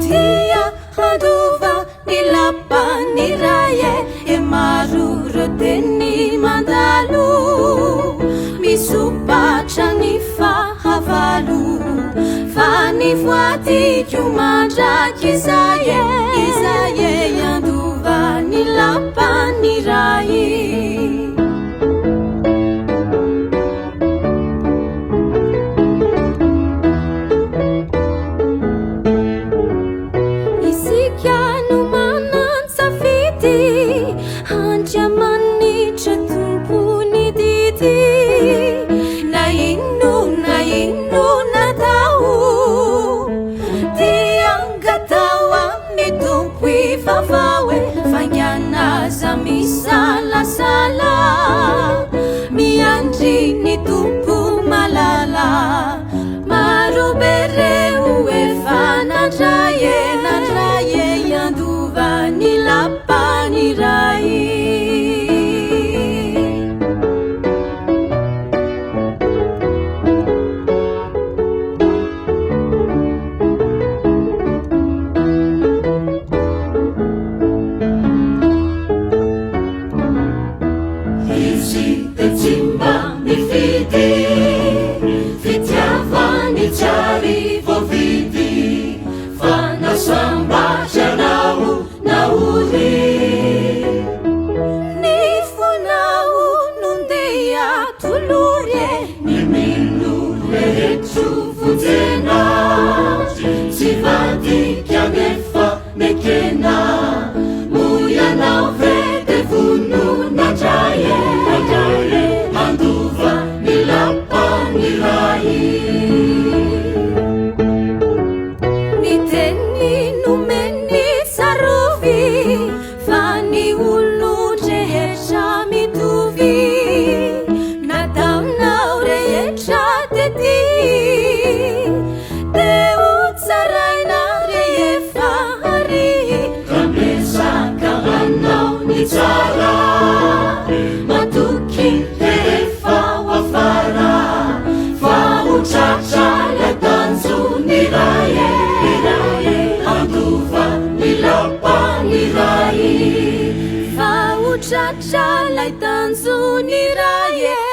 tia handova ny lapa ny raye e maro ro teny mandalo misopatra ny fahavalo fa ny voatiko mandraky izaye andova ny lapa ny raye Sala miandry ny tompo malala maro bereo efa nandraye andova ny lapa ny ray Cha cha lai tanzu ni raye